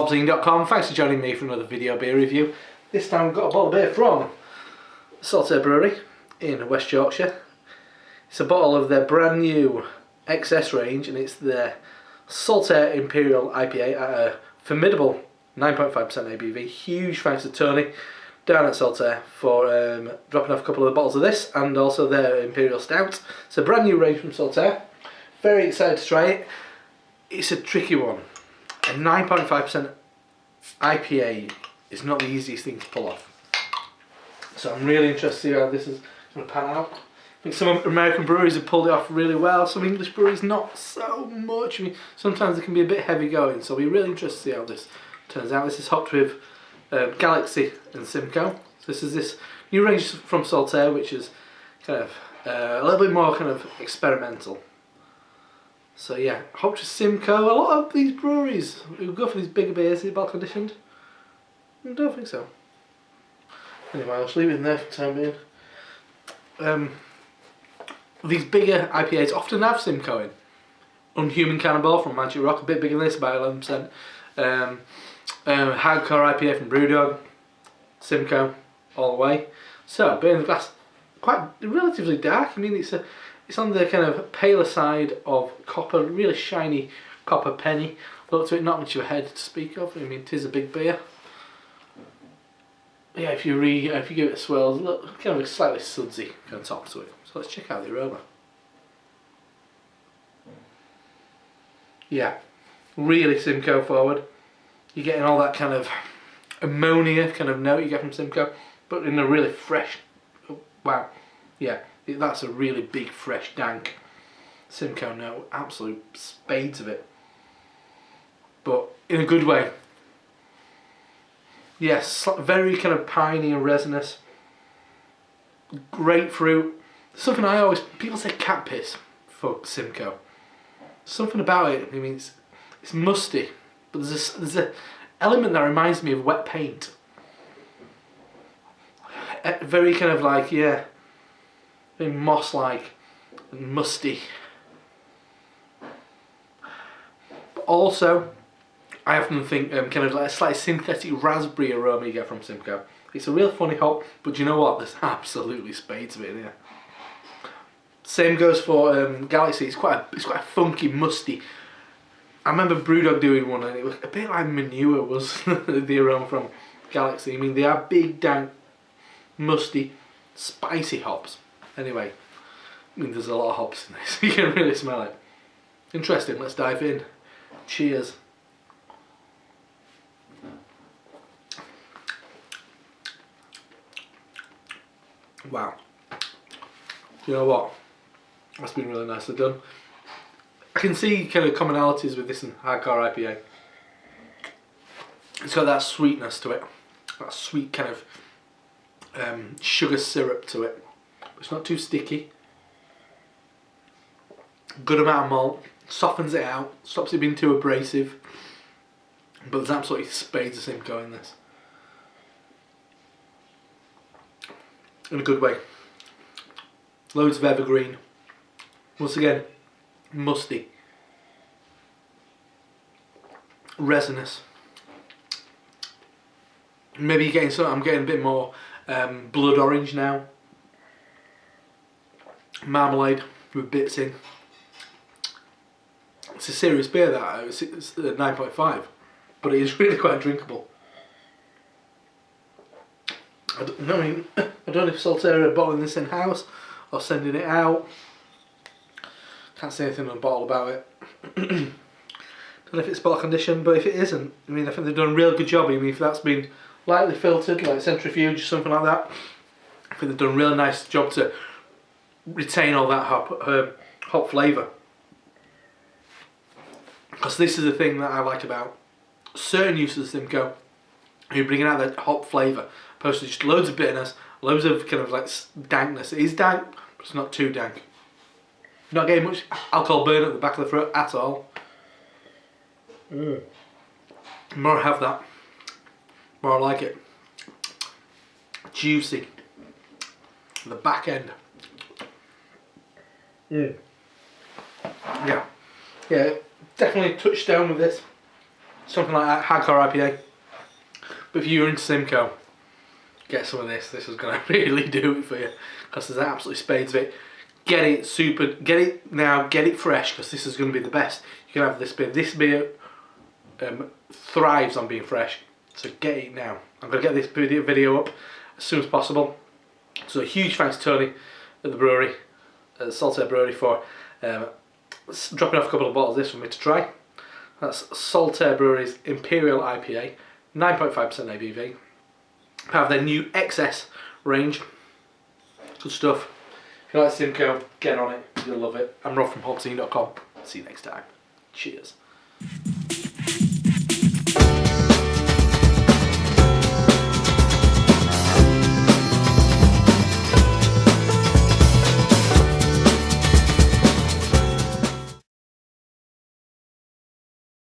HopZine.com. Thanks for joining me for another video beer review. This time we've got a bottle of beer from Saltaire Brewery in West Yorkshire. It's a bottle of their brand new XS range, and it's their Saltaire Imperial IPA at a formidable 9.5% ABV. Huge thanks to Tony down at Saltaire for dropping off a couple of the bottles of this and also their Imperial Stout. It's a brand new range from Saltaire. Very excited to try it. It's a tricky one. A 9.5% IPA is not the easiest thing to pull off. So I'm really interested to see how this is going to pan out. I think some American breweries have pulled it off really well, some English breweries not so much. I mean, sometimes it can be a bit heavy going, so we're really interested to see how this turns out. This is hopped with Galaxy and Simcoe. So this is this new range from Saltaire, which is kind of a little bit more kind of experimental. So yeah, hopped with Simcoe. A lot of these breweries who go for these bigger beers, is it bottle conditioned? I don't think so. Anyway, I'll just leave it in there for the time being. These bigger IPAs often have Simcoe in. Unhuman Cannonball from Magic Rock, a bit bigger than this, about 11%. Hardcore IPA from Brewdog, Simcoe, all the way. So, beer in the glass, quite relatively dark. I mean, it's on the kind of paler side of copper, really shiny copper penny. Look to it, not much of a head to speak of. I mean, it is a big beer. Yeah, if you give it a swirl, look, kind of a slightly sudsy kind of top to it. So let's check out the aroma. Yeah, really Simcoe forward. You're getting all that kind of ammonia kind of note you get from Simcoe, but in a really fresh. Wow, yeah, that's a really big, fresh, dank Simcoe note. Absolute spades of it, but in a good way. Yes, very kind of piney and resinous. Grapefruit. Something I always, people say cat piss for Simcoe. Something about it, I mean, it's musty, but there's a element that reminds me of wet paint. Very kind of like, yeah, very moss-like and musty. But also, I often think kind of like a slightly synthetic raspberry aroma you get from Simcoe. It's a real funny hop, but do you know what? There's absolutely spades of it in here. Same goes for Galaxy. It's quite a funky, musty. I remember Brewdog doing one, and it was a bit like manure was the aroma from Galaxy. I mean, they are big, dank, musty, spicy hops. Anyway, I mean, there's a lot of hops in this. You can really smell it. Interesting. Let's dive in. Cheers. Wow. You know what? That's been really nicely done. I can see kind of commonalities with this and hardcore IPA. It's got that sweetness to it. That sweet kind of sugar syrup to it. It's not too sticky. Good amount of malt. Softens it out. Stops it being too abrasive. But there's absolutely spades of Simcoe in this. In a good way. Loads of evergreen. Once again, musty. Resinous. Maybe you're getting some, I'm getting a bit more blood orange now. Marmalade with bits in. It's a serious beer that, it's 9.5, but it is really quite drinkable. I don't know if Saltaire are bottling this in-house or sending it out. Can't say anything on the bottle about it. Don't know if it's bottle conditioned, but if it isn't, I mean, I think they've done a real good job. I mean, if that's been lightly filtered, like centrifuge or something like that, I think they've done a really nice job to retain all that hop flavour. Because this is the thing that I like about certain uses of Simcoe. You're bringing out that hop flavour, opposed to just loads of bitterness, loads of kind of like dankness. It is dank, but it's not too dank. Not getting much alcohol burn at the back of the throat at all. The more I have that, the more I like it. Juicy. The back end. Yeah, definitely touchdown with this. something like that, hardcore IPA. But if you're into Simcoe, get some of this. This is going to really do it for you, because there's absolutely spades of it. Get it now, get it fresh, because this is going to be the best. You can have this beer. This beer thrives on being fresh, so get it now. I'm going to get this video up as soon as possible. So a huge thanks to Tony at the brewery, at Saltaire Brewery, for dropping off a couple of bottles of this for me to try. That's Saltaire Brewery's Imperial IPA, 9.5% ABV. Part of their new XS range. Good stuff. If you like Simcoe, get on it. You'll love it. I'm Rob from HopZine.com. See you next time. Cheers.